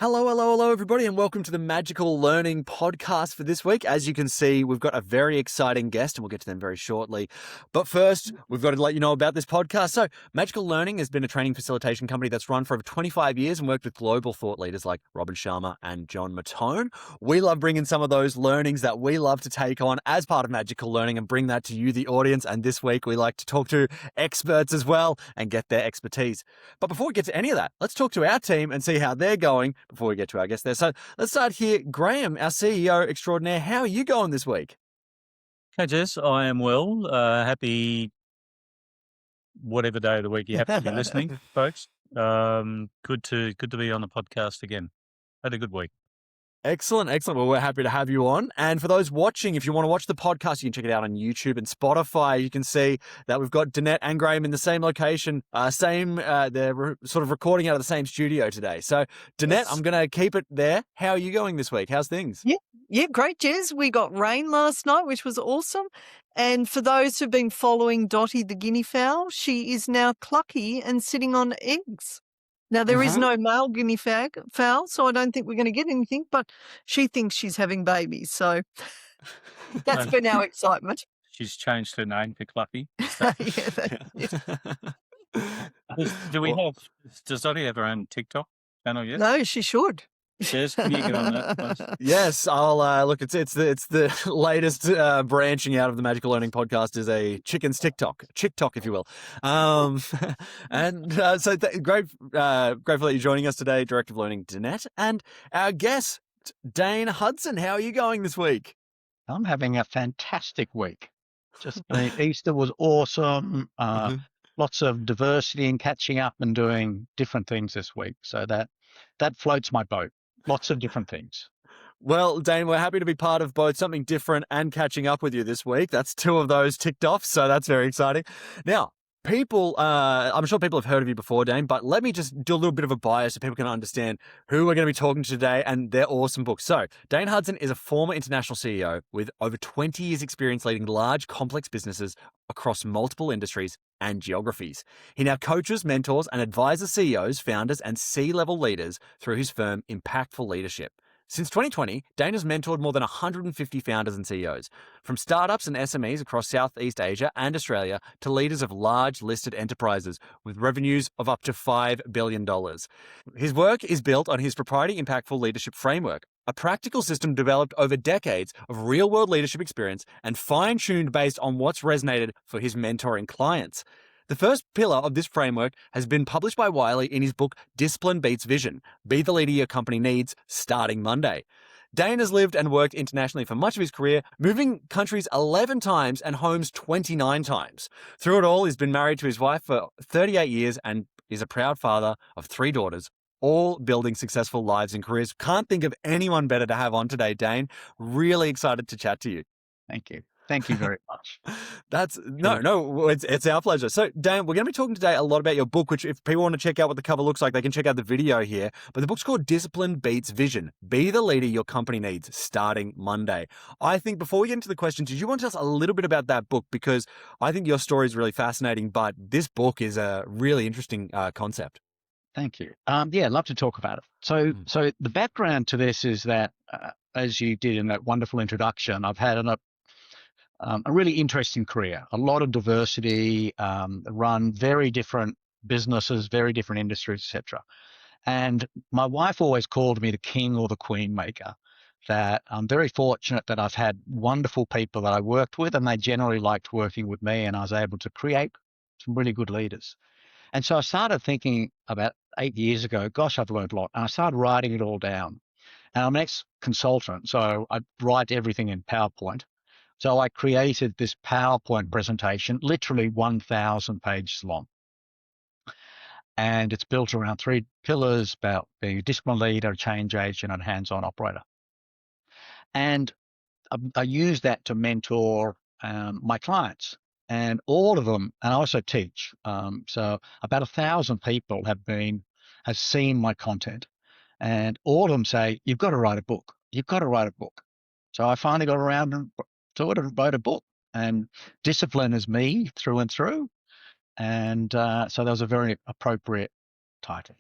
Hello, everybody, and welcome to the Magical Learning Podcast for this week. As you can see, we've got a very exciting guest, and we'll get to them very shortly. But first, we've got to let you know about this podcast. So, Magical Learning has been a training facilitation company that's run for over 25 years and worked with global thought leaders like Robin Sharma and John Mattone. We love bringing some of those learnings that we love to take on as part of Magical Learning and bring that to you, the audience. And this week, we like to talk to experts as well and get their expertise. But before we get to any of that, let's talk to our team and see how they're going before we get to our guest there. So let's start here. Graham, our CEO extraordinaire, how are you going this week? Hey, Jess, I am well. Happy whatever day of the week you have to be listening, folks. Good to be on the podcast again. Had a good week. Excellent. Well, we're happy to have you on. And for those watching, if you want to watch the podcast, you can check it out on YouTube and Spotify. You can see that we've got Danette and Graham in the same location, they're sort of recording out of the same studio today. So, Danette, I'm going to keep it there. How are you going this week? How's things? Yeah, great, Jez. We got rain last night, which was awesome. And for those who've been following Dottie the guinea fowl, she is now clucky and sitting on eggs. Now, there is no male guinea fowl, so I don't think we're going to get anything, but she thinks she's having babies. So that's been our excitement. She's changed her name to Clucky. Does Dottie have her own TikTok channel yet? No, she should. Jess, can you get on that, please? Yes, I'll look. It's the latest branching out of the Magical Learning Podcast is a chicken's TikTok, if you will. So grateful that you're joining us today, Director of Learning Danette, and our guest Dane Hudson. How are you going this week? I'm having a fantastic week. Just Easter was awesome. Lots of diversity and catching up and doing different things this week. So that floats my boat. Lots of different things. Well, Dane, we're happy to be part of both something different and catching up with you this week. That's two of those ticked off, so that's very exciting. Now, people, I'm sure people have heard of you before, Dane, but let me just do a little bit of a bio so people can understand who we're going to be talking to today and their awesome books. So, Dane Hudson is a former international CEO with over 20 years experience leading large, complex businesses across multiple industries and geographies. He now coaches, mentors, and advises CEOs, founders, and C-level leaders through his firm Impactful Leadership. Since 2020, Dane has mentored more than 150 founders and CEOs, from startups and SMEs across Southeast Asia and Australia to leaders of large listed enterprises with revenues of up to $5 billion. His work is built on his proprietary Impactful Leadership Framework, a practical system developed over decades of real-world leadership experience and fine-tuned based on what's resonated for his mentoring clients. The first pillar of this framework has been published by Wiley in his book, Discipline Beats Vision, Be the Leader Your Company Needs, starting Monday. Dane has lived and worked internationally for much of his career, moving countries 11 times and homes 29 times. Through it all, he's been married to his wife for 38 years and is a proud father of 3 daughters, all building successful lives and careers. Can't think of anyone better to have on today, Dane. Really excited to chat to you. Thank you. Thank you very much. It's our pleasure. So, Dane, we're going to be talking today a lot about your book, which if people want to check out what the cover looks like, they can check out the video here. But the book's called Discipline Beats Vision, Be the Leader Your Company Needs, starting Monday. I think before we get into the questions, did you want to tell us a little bit about that book? Because I think your story is really fascinating, but this book is a really interesting concept. Thank you. I'd love to talk about it. So the background to this is that, as you did in that wonderful introduction, I've had a really interesting career, a lot of diversity, run very different businesses, very different industries, etc. And my wife always called me the king or the queen maker. That I'm very fortunate that I've had wonderful people that I worked with, and they generally liked working with me, and I was able to create some really good leaders. And so I started thinking about 8 years ago, gosh, I've learned a lot. And I started writing it all down. And I'm an ex-consultant, so I write everything in PowerPoint. So I created this PowerPoint presentation, literally 1,000 pages long. And it's built around 3 pillars about being a discipline leader, a change agent, and a hands-on operator. And I use that to mentor my clients. And all of them, and I also teach. So about 1,000 people have seen my content, and all of them say, "You've got to write a book. You've got to write a book." So I finally got around to it and wrote a book. And discipline is me through and through. And so that was a very appropriate title.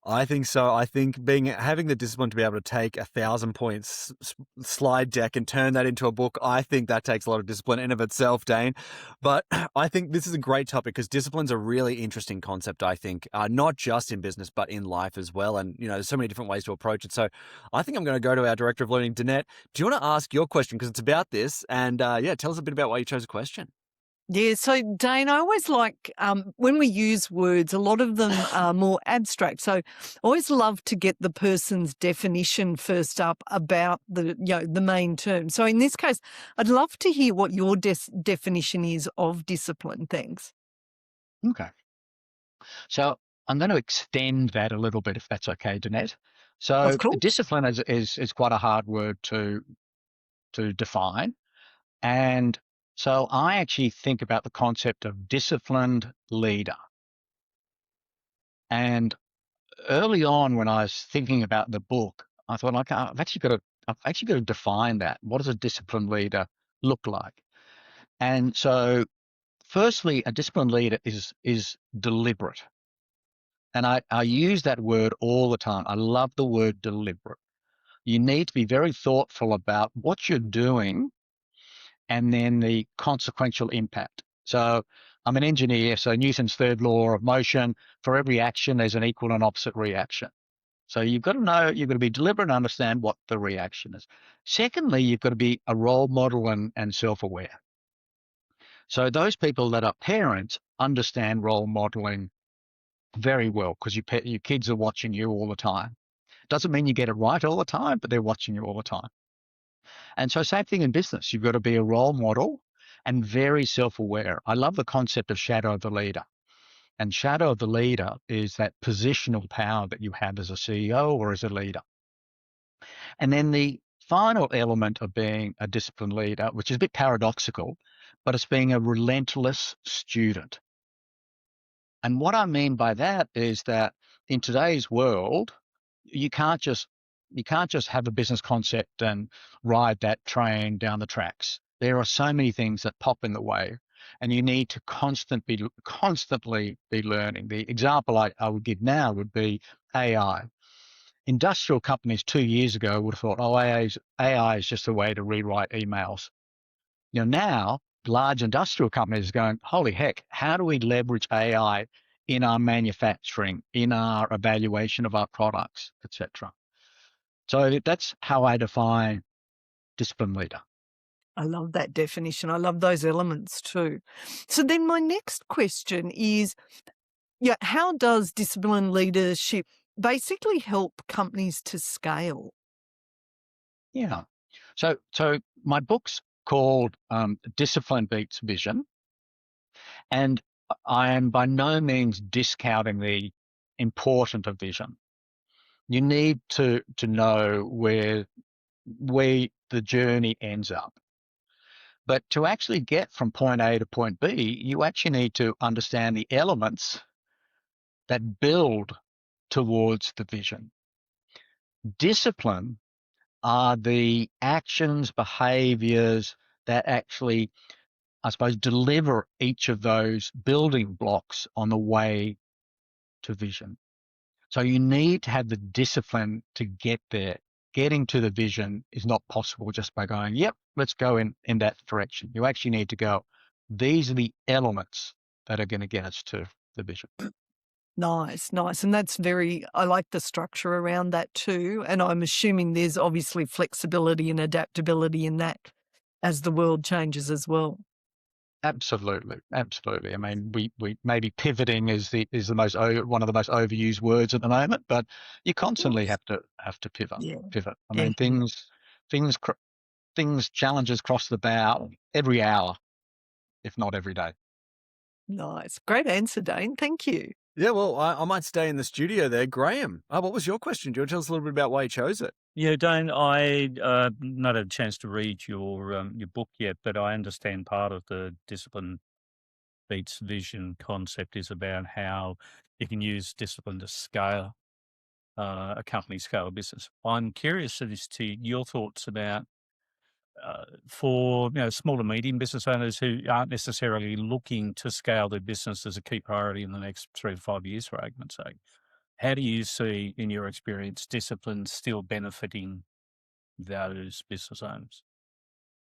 I think so. I think having the discipline to be able to take 1,000 points slide deck and turn that into a book, I think that takes a lot of discipline in of itself, Dane. But I think this is a great topic because discipline's a really interesting concept, I think, not just in business, but in life as well. And, there's so many different ways to approach it. So I think I'm going to go to our Director of Learning, Danette. Do you want to ask your question? Because it's about this. And tell us a bit about why you chose a question. Yeah, so Dane, I always like when we use words, a lot of them are more abstract. So I always love to get the person's definition first up about the main term. So in this case, I'd love to hear what your definition is of discipline. Thanks. Okay. So I'm going to extend that a little bit, if that's okay, Danette. So Of course. discipline is quite a hard word to define. And so I actually think about the concept of disciplined leader. And early on, when I was thinking about the book, I thought, okay, I've actually got to define that. What does a disciplined leader look like? And so, firstly, a disciplined leader is deliberate. And I use that word all the time. I love the word deliberate. You need to be very thoughtful about what you're doing and then the consequential impact. So I'm an engineer, so Newton's third law of motion, for every action, there's an equal and opposite reaction. So you've got to know, you've got to be deliberate and understand what the reaction is. Secondly, you've got to be a role model and self-aware. So those people that are parents understand role modeling very well because your kids are watching you all the time. Doesn't mean you get it right all the time, but they're watching you all the time. And so same thing in business. You've got to be a role model and very self-aware. I love the concept of shadow of the leader. And shadow of the leader is that positional power that you have as a CEO or as a leader. And then the final element of being a disciplined leader, which is a bit paradoxical, but it's being a relentless student. And what I mean by that is that in today's world, you can't just have a business concept and ride that train down the tracks. There are so many things that pop in the way, and you need to constantly be learning. The example I would give now would be AI. Industrial companies 2 years ago would have thought, oh, AI is just a way to rewrite emails. Now large industrial companies are going, holy heck, how do we leverage AI in our manufacturing, in our evaluation of our products, etc. So that's how I define discipline leader. I love that definition. I love those elements too. So then my next question is, how does discipline leadership basically help companies to scale? Yeah. So my book's called Discipline Beats Vision. And I am by no means discounting the importance of vision. You need to know where the journey ends up. But to actually get from point A to point B, you actually need to understand the elements that build towards the vision. Discipline are the actions, behaviors that actually, I suppose, deliver each of those building blocks on the way to vision. So you need to have the discipline to get there. Getting to the vision is not possible just by going, yep, let's go in that direction. You actually need to go, these are the elements that are going to get us to the vision. Nice. And I like the structure around that too. And I'm assuming there's obviously flexibility and adaptability in that as the world changes as well. Absolutely. I mean, we maybe pivoting is one of the most overused words at the moment, but you constantly have to pivot. Yeah. I mean, challenges cross the bow every hour, if not every day. Nice. Great answer, Dane. Thank you. Yeah, well, I might stay in the studio there. Graham, what was your question? Do you want to tell us a little bit about why you chose it? Yeah, Dane, I not had a chance to read your book yet, but I understand part of the discipline beats vision concept is about how you can use discipline to scale a company, scale a business. I'm curious as to your thoughts about for small and medium business owners who aren't necessarily looking to scale their business as a key priority in the next 3 to 5 years, for argument's sake. How do you see, in your experience, discipline still benefiting those business owners?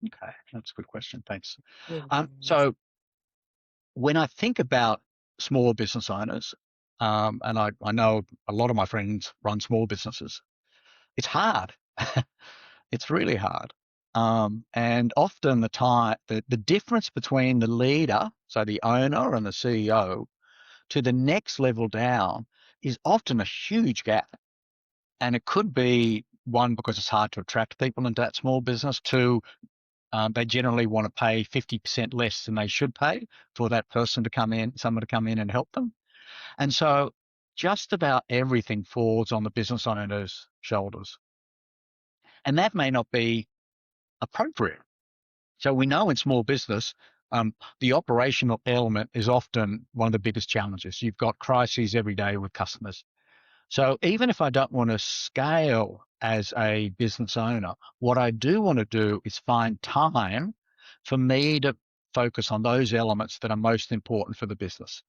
Okay, that's a good question. Thanks. Mm. So when I think about small business owners, and I know a lot of my friends run small businesses, it's hard. It's really hard. And often the difference between the leader, so the owner and the CEO, to the next level down is often a huge gap. And it could be, one, because it's hard to attract people into that small business. Two, they generally want to pay 50% less than they should pay for that person to come in, someone to come in and help them. And so just about everything falls on the business owner's shoulders. And that may not be appropriate. So we know in small business, the operational element is often one of the biggest challenges. You've got crises every day with customers. So even if I don't want to scale as a business owner, what I do want to do is find time for me to focus on those elements that are most important for the business.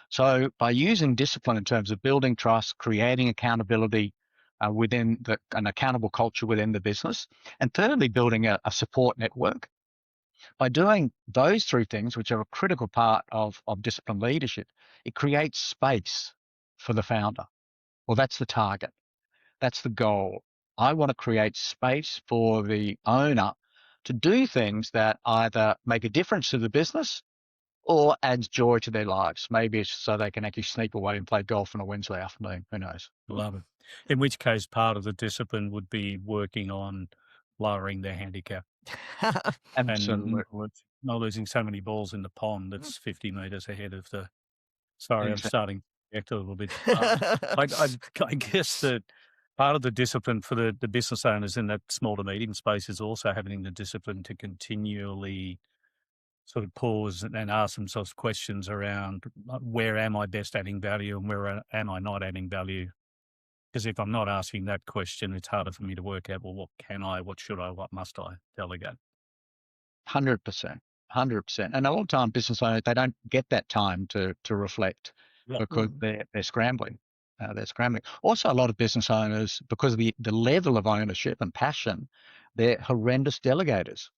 So by using discipline in terms of building trust, creating accountability within an accountable culture within the business, and thirdly, building a support network, by doing those three things, which are a critical part of disciplined leadership, it creates space for the founder. Well, that's the target. That's the goal. I want to create space for the owner to do things that either make a difference to the business or adds joy to their lives. Maybe it's so they can actually sneak away and play golf on a Wednesday afternoon. Who knows? Love it. In which case, part of the discipline would be working on lowering their handicap and Absolutely. not losing so many balls in the pond that's 50 metres ahead of the. Sorry, I'm Exactly. starting to react a little bit. I guess that part of the discipline for the business owners in that small to medium space is also having the discipline to continually sort of pause and ask themselves questions around where am I best adding value and where am I not adding value? Because if I'm not asking that question, it's harder for me to work out, well, what can I, what should I, what must I delegate? 100%. 100%. And a lot of time business owners, they don't get that time to reflect because they're scrambling. They're scrambling. Also, a lot of business owners, because of the level of ownership and passion, they're horrendous delegators.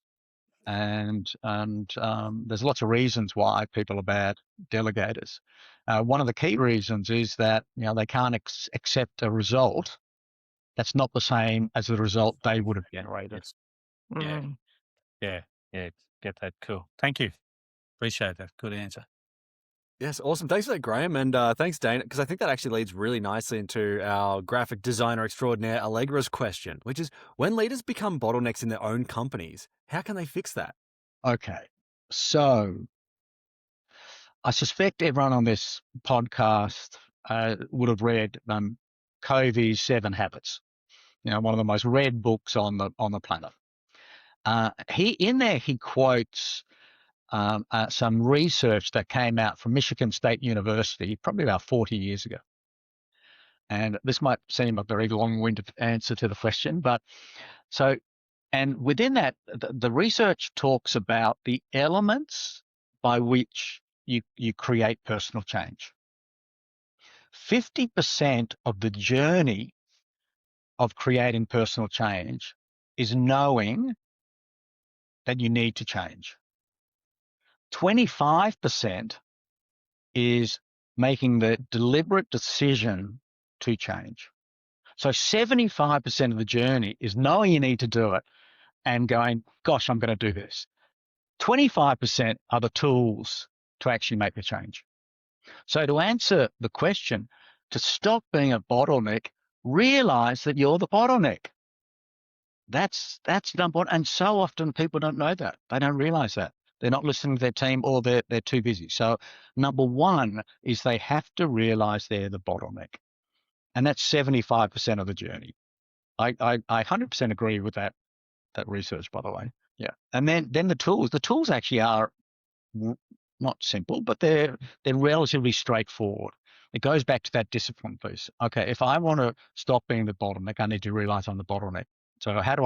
And there's lots of reasons why people are bad delegators. One of the key reasons is that they can't accept a result that's not the same as the result they would have generated. Yes. Yeah. Get that. Cool. Thank you. Appreciate that. Good answer. Yes, awesome. Thanks for that, Graham. And thanks, Dane, because I think that actually leads really nicely into our graphic designer extraordinaire Allegra's question, which is, when leaders become bottlenecks in their own companies, how can they fix that? Okay. So I suspect everyone on this podcast would have read Covey's 7 Habits, one of the most read books on the planet. He quotes some research that came out from Michigan State University probably about 40 years ago. And this might seem a very long-winded answer to the question, but and within that, the research talks about the elements by which you create personal change. 50% of the journey of creating personal change is knowing that you need to change. 25% is making the deliberate decision to change. So 75% of the journey is knowing you need to do it and going, gosh, I'm going to do this. 25% are the tools to actually make the change. So to answer the question, to stop being a bottleneck, realize that you're the bottleneck. That's number one. And so often people don't know that. They don't realize that. They're not listening to their team, or they're too busy. So number one is they have to realize they're the bottleneck. And that's 75% of the journey. I 100% agree with that research, by the way. Yeah. And then the tools actually are not simple, but they're relatively straightforward. It goes back to that discipline piece. Okay, if I want to stop being the bottleneck, I need to realize I'm the bottleneck. So how do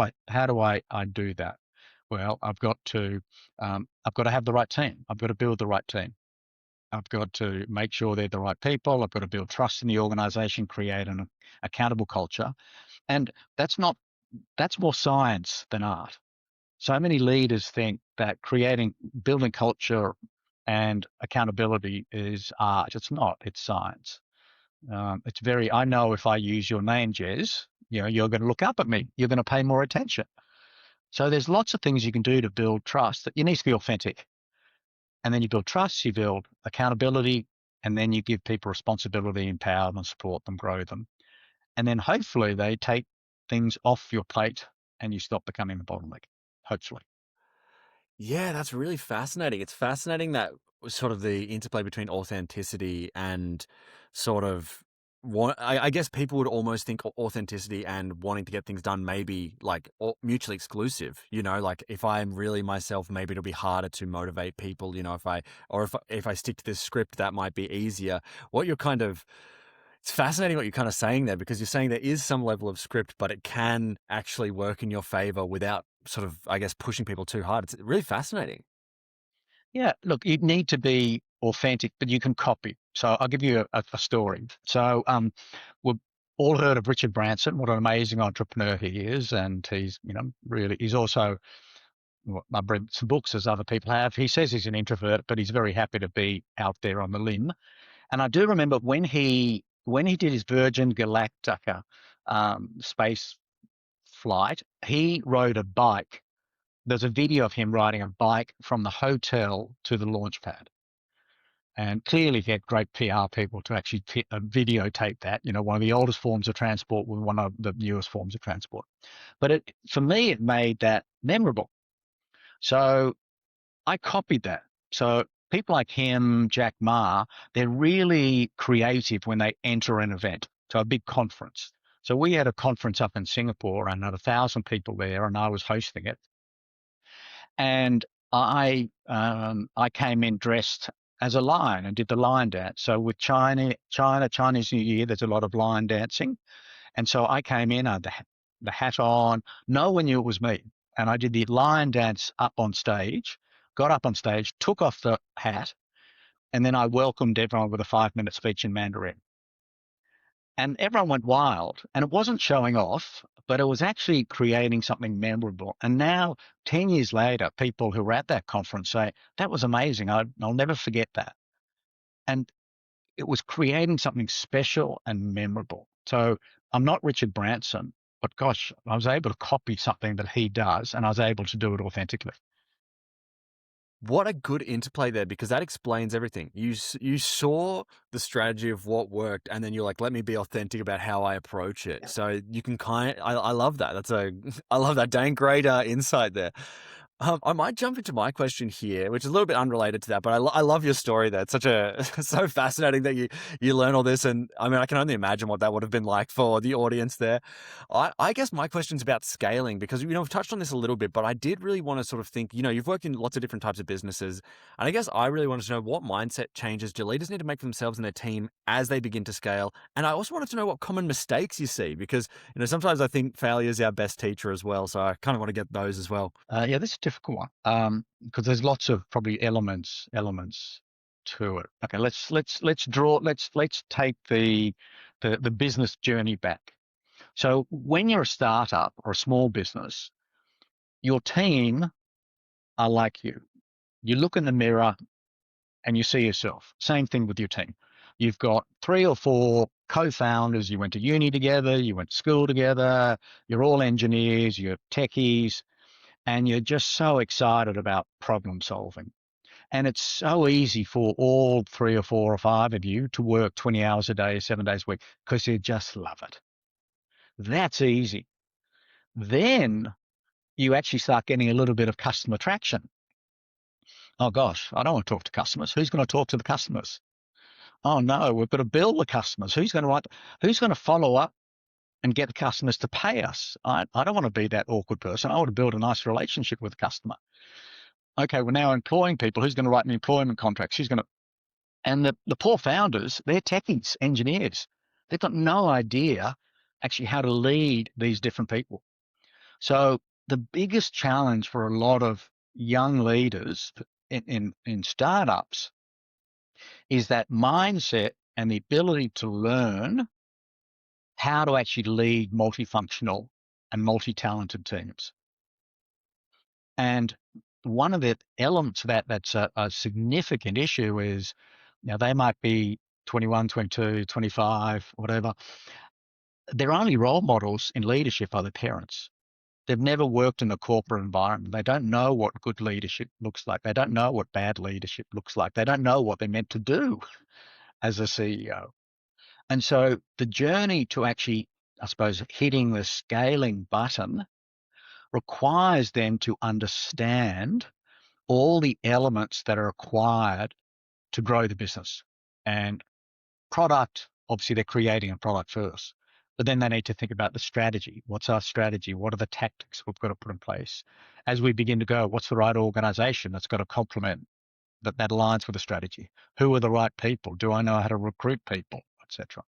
I do that? Well, I've got to have the right team. I've got to build the right team. I've got to make sure they're the right people. I've got to build trust in the organization, create an accountable culture. And that's more science than art. So many leaders think that building culture and accountability is art. It's not, it's science. I know if I use your name, Jez, you're going to look up at me. You're going to pay more attention. So there's lots of things you can do to build trust. That you need to be authentic. And then you build trust, you build accountability, and then you give people responsibility, empower them, support them, grow them. And then hopefully they take things off your plate and you stop becoming the bottleneck, hopefully. Yeah, that's really fascinating. It's fascinating that sort of the interplay between authenticity and sort of I guess people would almost think authenticity and wanting to get things done maybe like mutually exclusive. Like if I'm really myself, maybe it'll be harder to motivate people. If I stick to this script, that might be easier. It's fascinating what you're kind of saying there, because you're saying there is some level of script, but it can actually work in your favor without sort of, I guess, pushing people too hard. It's really fascinating. Yeah, look, you need to be authentic, but you can copy. So I'll give you a story. So we've all heard of Richard Branson, what an amazing entrepreneur he is. And he's also, I've read some books as other people have. He says he's an introvert, but he's very happy to be out there on the limb. And I do remember when he did his Virgin Galactica space flight, he rode a bike. There's a video of him riding a bike from the hotel to the launch pad. And clearly he had great PR people to actually videotape that, one of the oldest forms of transport with one of the newest forms of transport. But for me, it made that memorable. So I copied that. So people like him, Jack Ma, they're really creative when they enter an event. So a big conference. So we had a conference up in Singapore and had 1,000 people there, and I was hosting it. And I came in dressed as a lion and did the lion dance. So with Chinese New Year, there's a lot of lion dancing. And so I came in, I had the hat on. No one knew it was me. And I did the lion dance up on stage, got up on stage, took off the hat, and then I welcomed everyone with a 5-minute speech in Mandarin. And everyone went wild. And it wasn't showing off, but it was actually creating something memorable. And now, 10 years later, people who were at that conference say, that was amazing. I'll never forget that. And it was creating something special and memorable. So I'm not Richard Branson, but gosh, I was able to copy something that he does, and I was able to do it authentically. What a good interplay there, because that explains everything. You saw the strategy of what worked, and then you're like, let me be authentic about how I approach it. So you can I love that. I love that, Dane. Great insight there. I might jump into my question here, which is a little bit unrelated to that, but I love your story there. It's so fascinating that you learn all this. And I mean, I can only imagine what that would have been like for the audience there. I guess my question's about scaling, because, we've touched on this a little bit, but I did really want to sort of think, you've worked in lots of different types of businesses. And I guess I really wanted to know, what mindset changes do leaders need to make for themselves and their team as they begin to scale? And I also wanted to know what common mistakes you see, because, sometimes I think failure is our best teacher as well. So I kind of want to get those as well. Yeah, this is a difficult one, because there's lots of probably elements to it. Okay, let's take the business journey back. So when you're a startup or a small business, your team are like you. You look in the mirror and you see yourself. Same thing with your team. You've got 3 or 4 co-founders. You went to uni together. You went to school together. You're all engineers. You're techies. And you're just so excited about problem solving. And it's so easy for all 3 or 4 or 5 of you to work 20 hours a day, 7 days a week, because you just love it. That's easy. Then you actually start getting a little bit of customer traction. Oh gosh, I don't want to talk to customers. Who's going to talk to the customers? Oh no, we've got to bill the customers. Who's going to follow up and get the customers to pay us? I don't want to be that awkward person. I want to build a nice relationship with the customer. Okay, we're now employing people. Who's going to write the employment contracts? And the poor founders, they're techies, engineers. They've got no idea actually how to lead these different people. So the biggest challenge for a lot of young leaders in startups is that mindset and the ability to learn how to actually lead multifunctional and multi-talented teams. And one of the elements of that's a significant issue is, they might be 21, 22, 25, whatever. Their only role models in leadership are their parents. They've never worked in a corporate environment. They don't know what good leadership looks like. They don't know what bad leadership looks like. They don't know what they're meant to do as a CEO. And so the journey to actually, I suppose, hitting the scaling button requires them to understand all the elements that are required to grow the business. And product, obviously they're creating a product first, but then they need to think about the strategy. What's our strategy? What are the tactics we've got to put in place? As we begin to go, what's the right organization that's got to complement that aligns with the strategy? Who are the right people? Do I know how to recruit people, etc.?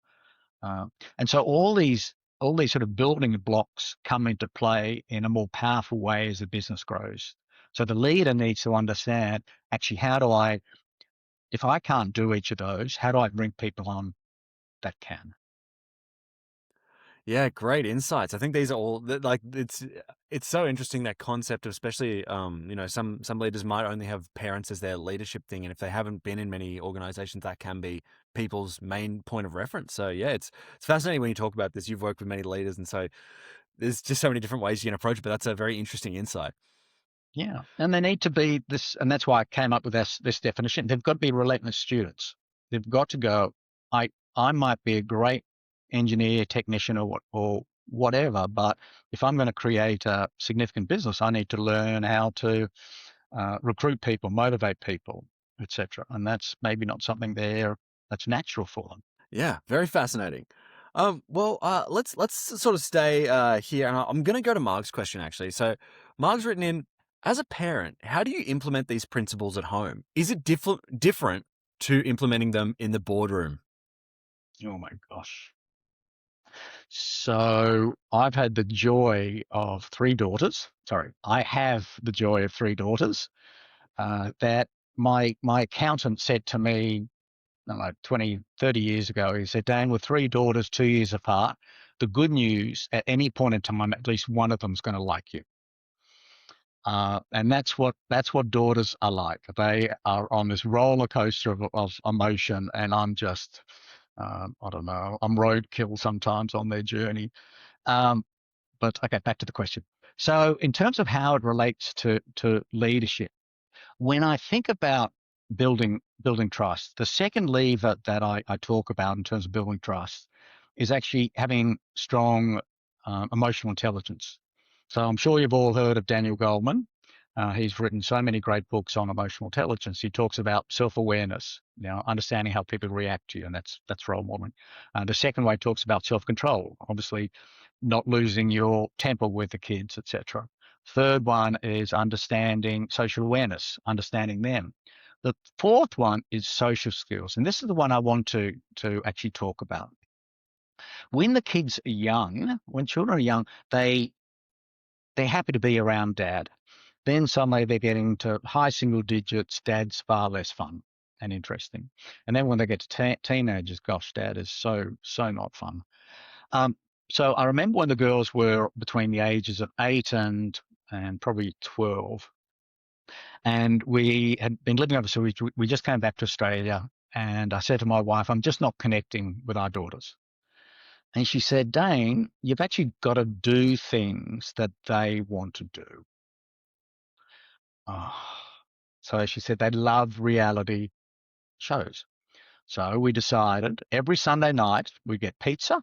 And so all these sort of building blocks come into play in a more powerful way as the business grows. So the leader needs to understand, actually, if I can't do each of those, how do I bring people on that can? Yeah, great insights. I think these are all like it's so interesting, that concept of, especially some leaders might only have parents as their leadership thing, and if they haven't been in many organizations, that can be people's main point of reference. So yeah, it's fascinating when you talk about this. You've worked with many leaders, and so there's just so many different ways you can approach it, but that's a very interesting insight. Yeah, and they need to be this, and that's why I came up with this definition. They've got to be relentless students. They've got to go, I might be a great engineer, technician, or whatever, but if I'm going to create a significant business, I need to learn how to recruit people, motivate people, etc. And that's maybe not something that's natural for them. Yeah, very fascinating. Let's sort of stay here, and I'm going to go to Marg's question actually. So, Marg's written in, as a parent, how do you implement these principles at home? Is it different to implementing them in the boardroom? Oh my gosh. So I've had the joy of 3 daughters. Sorry, I have the joy of 3 daughters. That my accountant said to me, I don't know, 20, 30 years ago, he said, Dane, with 3 daughters 2 years apart, the good news, at any point in time, at least one of them's going to like you. And that's what daughters are like. They are on this roller coaster of emotion, and I'm just, I don't know, I'm roadkill sometimes on their journey. But okay, back to the question. So in terms of how it relates to leadership, when I think about building trust, the second lever that I talk about in terms of building trust is actually having strong emotional intelligence. So I'm sure you've all heard of Daniel Goleman. He's written so many great books on emotional intelligence. He talks about self-awareness, understanding how people react to you, and that's role modeling. The second way he talks about self-control, obviously not losing your temper with the kids, etc. Third one is understanding social awareness, understanding them. The fourth one is social skills, and this is the one I want to actually talk about. When the kids are young, when children are young, they're happy to be around dad. Then suddenly they're getting to high single digits, dad's far less fun and interesting. And then when they get to teenagers, gosh, dad is so not fun. So I remember when the girls were between the ages of 8 and probably 12, and we had been living overseas. We just came back to Australia, and I said to my wife, I'm just not connecting with our daughters. And she said, Dane, you've actually got to do things that they want to do. Oh. So she said they love reality shows. So we decided every Sunday night we'd get pizza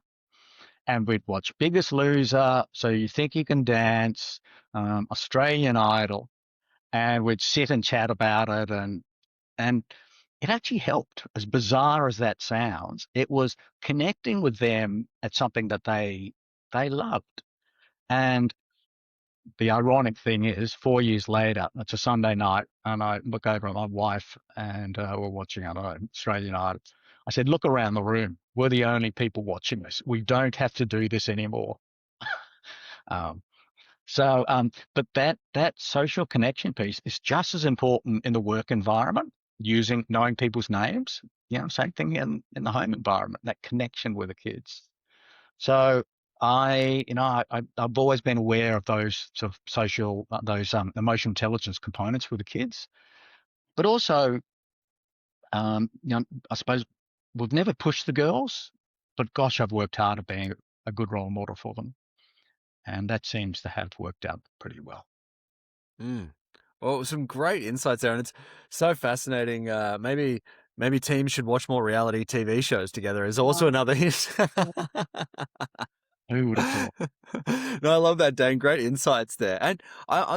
and we'd watch Biggest Loser, So You Think You Can Dance, Australian Idol, and we'd sit and chat about it. And it actually helped. As bizarre as that sounds, it was connecting with them at something that they loved. And the ironic thing is, 4 years later, it's a Sunday night, and I look over at my wife, and we're watching, I don't know, Australian Idol. I said, look around the room. We're the only people watching this. We don't have to do this anymore. But that social connection piece is just as important in the work environment knowing people's names. Same thing in the home environment, that connection with the kids. So I've always been aware of those sort of social, those emotional intelligence components with the kids, but also, I suppose we've never pushed the girls, but gosh, I've worked hard at being a good role model for them, and that seems to have worked out pretty well. Mm. Well, some great insights there, and it's so fascinating. Maybe teams should watch more reality TV shows together. Is also another hint. Who would have thought? No, I love that, Dane. Great insights there. And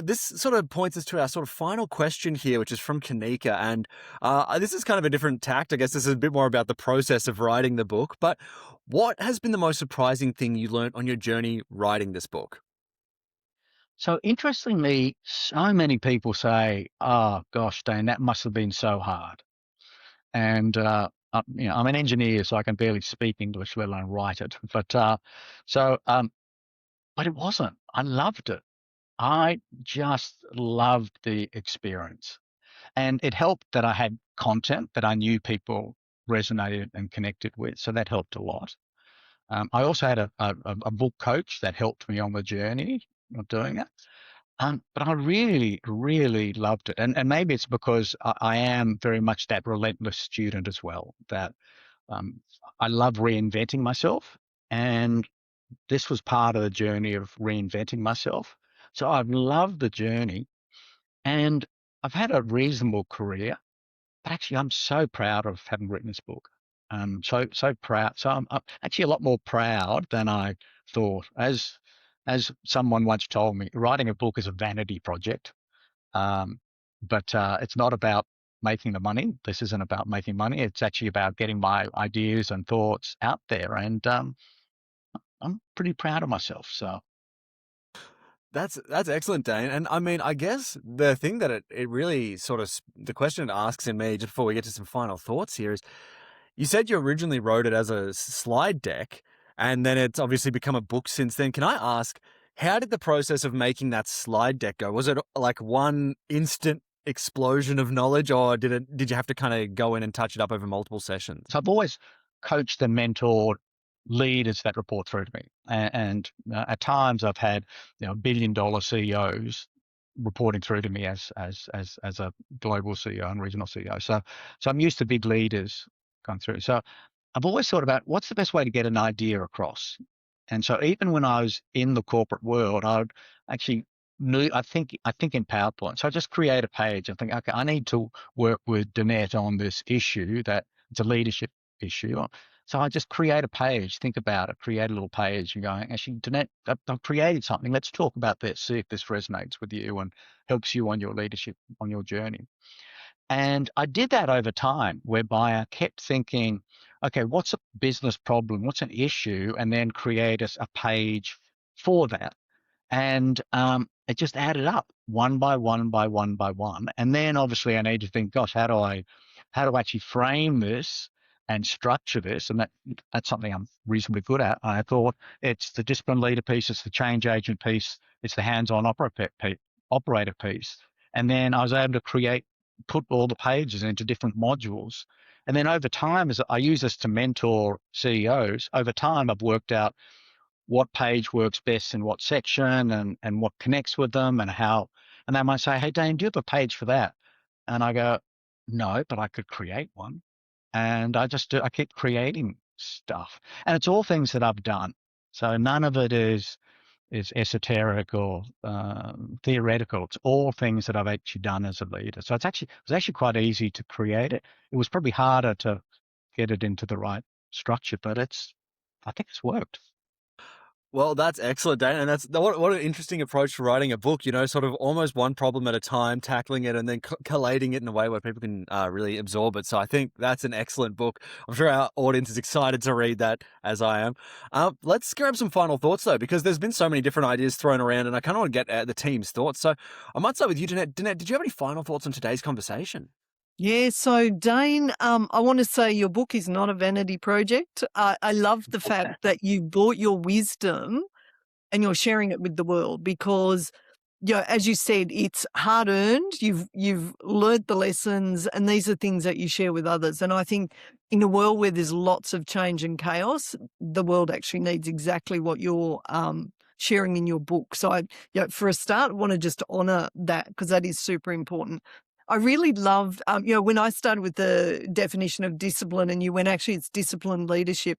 this sort of points us to our sort of final question here, which is from Kanika. And this is kind of a different tact. I guess this is a bit more about the process of writing the book. But what has been the most surprising thing you learned on your journey writing this book? So interestingly, so many people say, "Oh gosh, Dane, that must have been so hard." And I'm an engineer, so I can barely speak English, let alone write it. But it wasn't. I loved it. I just loved the experience, and it helped that I had content that I knew people resonated and connected with, so that helped a lot. I also had a book coach that helped me on the journey of doing it. But I really, really loved it. And maybe it's because I am very much that relentless student as well, that I love reinventing myself. And this was part of the journey of reinventing myself. So I've loved the journey, and I've had a reasonable career. But actually, I'm so proud of having written this book. So proud. So I'm actually a lot more proud than I thought. As someone once told me, writing a book is a vanity project, but it's not about making the money. This isn't about making money. It's actually about getting my ideas and thoughts out there, and I'm pretty proud of myself. So That's excellent, Dane. And I mean, I guess the thing that it really sort of the question it asks in me, just before we get to some final thoughts here, is you said you originally wrote it as a slide deck, and then it's obviously become a book since then. Can I ask, how did the process of making that slide deck go? Was it like one instant explosion of knowledge, or did you have to kind of go in and touch it up over multiple sessions? So I've always coached and mentored leaders that report through to me, and at times I've had $1 billion CEOs reporting through to me as a global CEO and regional CEO. So I'm used to big leaders going through. So I've always thought about what's the best way to get an idea across. And so even when I was in the corporate world, I would actually I think in PowerPoint. So I just create a page and think, okay, I need to work with Danette on this issue that it's a leadership issue. So I just create a page, think about it, create a little page and going, actually, Danette, I've created something. Let's talk about this, see if this resonates with you and helps you on your leadership, on your journey. And I did that over time, whereby I kept thinking, okay, what's a business problem? What's an issue? And then create a page for that. And it just added up one by one by one by one. And then obviously I need to think, gosh, how do I actually frame this and structure this? And that's something I'm reasonably good at. I thought it's the discipline leader piece, it's the change agent piece, it's the hands-on operator piece. And then I was able to put all the pages into different modules. And then over time, as I use this to mentor CEOs, over time I've worked out what page works best in what section and what connects with them and how. And they might say, hey, Dane, do you have a page for that? And I go, no, but I could create one. And I keep creating stuff. And it's all things that I've done. So none of it is esoteric or theoretical. It's all things that I've actually done as a leader. So it was actually quite easy to create it. It was probably harder to get it into the right structure, but I think it's worked. Well, that's excellent, Dane, and that's what an interesting approach to writing a book. Sort of almost one problem at a time, tackling it, and then collating it in a way where people can really absorb it. So I think that's an excellent book. I'm sure our audience is excited to read that, as I am. Let's grab some final thoughts though, because there's been so many different ideas thrown around, and I kind of want to get the team's thoughts. So I might start with you, Danette. Danette, did you have any final thoughts on today's conversation? Yeah, so Dane, I want to say your book is not a vanity project. I love the fact that you brought your wisdom and you're sharing it with the world, because as you said, it's hard earned. You've learned the lessons, and these are things that you share with others. And I think in a world where there's lots of change and chaos, the world actually needs exactly what you're sharing in your book. So for a start, I want to just honour that, because that is super important. I really loved, when I started with the definition of discipline, and you went, actually, it's disciplined leadership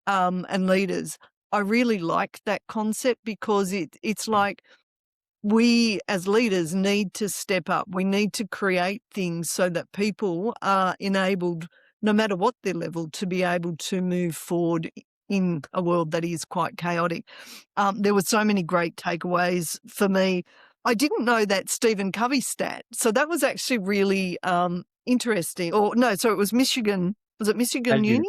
and leaders. I really like that concept, because it's like, we as leaders need to step up. We need to create things so that people are enabled, no matter what their level, to be able to move forward in a world that is quite chaotic. There were so many great takeaways for me. I didn't know that Stephen Covey stat, so that was actually really interesting. Or no, so it was Michigan. Was it Michigan Uni?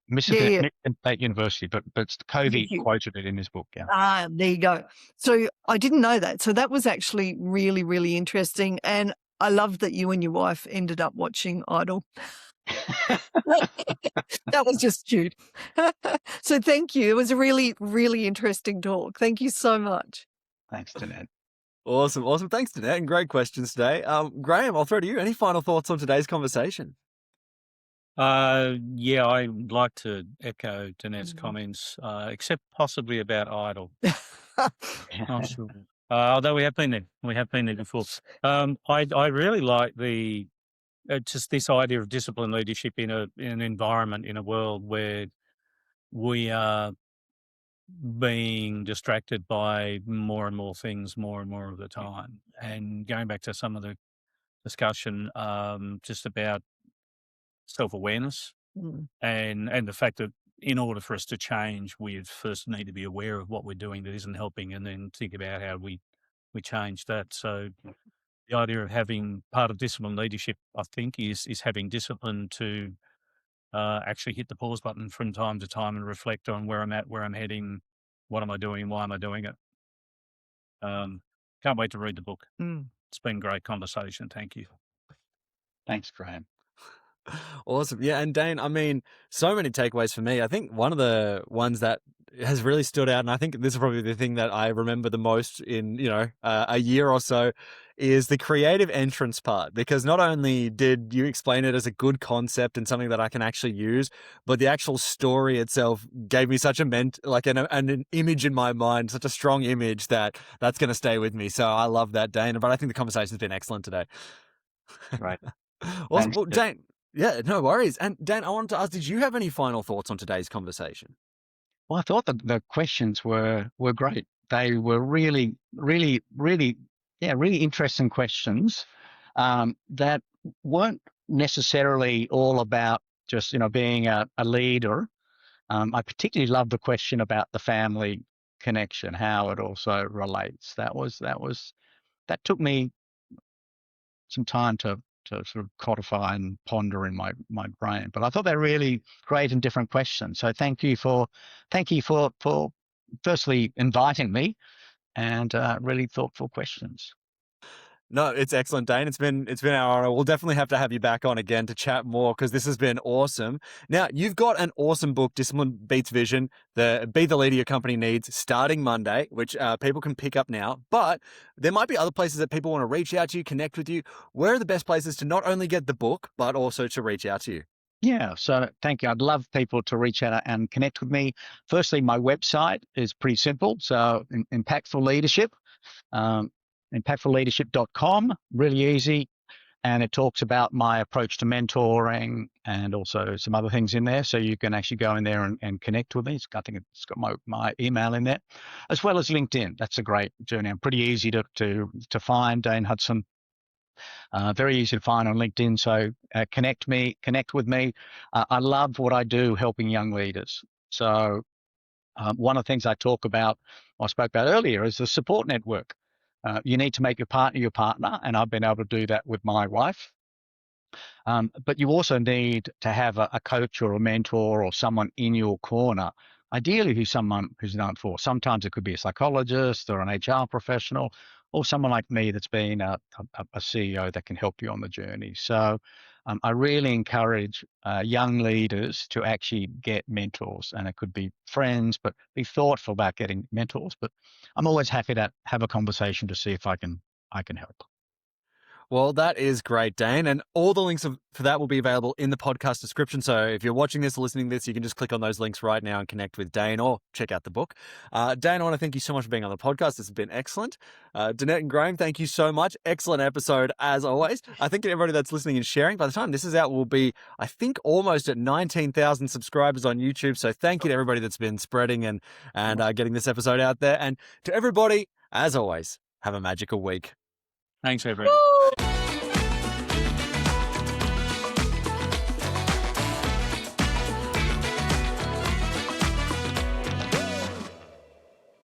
Michigan State University, but Covey Thank you. quoted it in his book. Yeah. There you go. So I didn't know that. So that was actually really, really interesting. And I loved that you and your wife ended up watching Idol. That was just cute. So thank you. It was a really, really interesting talk. Thank you so much. Thanks, Danette. Awesome. Thanks, Danette, and great questions today. Graham, I'll throw to you. Any final thoughts on today's conversation? Yeah, I'd like to echo Danette's comments, except possibly about Idle. Not sure. Although we have been there before. I really like the just this idea of disciplined leadership in an environment, in a world where we are being distracted by more and more things, more and more of the time. And going back to some of the discussion, just about self-awareness and the fact that in order for us to change, we first need to be aware of what we're doing that isn't helping, and then think about how we change that. So the idea of having part of disciplined leadership, I think, is having discipline to actually hit the pause button from time to time and reflect on where I'm at, where I'm heading, what am I doing, why am I doing it. Can't wait to read the book. It's been great conversation. Thank you. Thanks, Graham. Awesome. Yeah. And Dane, I mean, so many takeaways for me. I think one of the ones that has really stood out, and I think this is probably the thing that I remember the most in, a year or so, is the creative entrance part. Because not only did you explain it as a good concept and something that I can actually use, but the actual story itself gave me such an image in my mind, such a strong image that's going to stay with me. So I love that, Dane. But I think the conversation's been excellent today. Right. Awesome. Well, Dane, yeah, no worries. And Dan, I wanted to ask, did you have any final thoughts on today's conversation? Well, I thought that the questions were great. They were really, really, really, really interesting questions that weren't necessarily all about just, being a leader. I particularly love the question about the family connection, how it also relates. That took me some time to sort of codify and ponder in my brain. But I thought they're really great and different questions. So thank you for firstly inviting me, and really thoughtful questions. No, it's excellent, Dane. It's been our honor. We'll definitely have to have you back on again to chat more, because this has been awesome. Now, you've got an awesome book, Discipline Beats Vision, Be the Leader Your Company Needs, starting Monday, which people can pick up now. But there might be other places that people want to reach out to you, connect with you. Where are the best places to not only get the book, but also to reach out to you? Yeah, so thank you. I'd love people to reach out and connect with me. Firstly, my website is pretty simple. So Impactful Leadership. Impactfulleadership.com, really easy, and it talks about my approach to mentoring and also some other things in there, so you can actually go in there and connect with me. I think it's got my email in there, as well as LinkedIn. That's a great journey. I'm pretty easy to find, Dane Hudson. Very easy to find on LinkedIn, so connect with me. I love what I do helping young leaders. So one of the things I spoke about earlier is the support network. You need to make your partner, and I've been able to do that with my wife. But you also need to have a coach or a mentor or someone in your corner, ideally someone who's known for. Sometimes it could be a psychologist or an HR professional, or someone like me that's been a CEO that can help you on the journey. So I really encourage young leaders to actually get mentors, and it could be friends, but be thoughtful about getting mentors. But I'm always happy to have a conversation to see if I can help. Well, that is great, Dane. And all the links for that will be available in the podcast description. So if you're watching this or listening to this, you can just click on those links right now and connect with Dane or check out the book. Dane, I want to thank you so much for being on the podcast. This has been excellent. Danette and Graham, thank you so much. Excellent episode as always. I think everybody that's listening and sharing, by the time this is out, will be, I think, almost at 19,000 subscribers on YouTube. So thank you to everybody that's been spreading and getting this episode out there. And to everybody, as always, have a magical week. Thanks, everyone. Woo!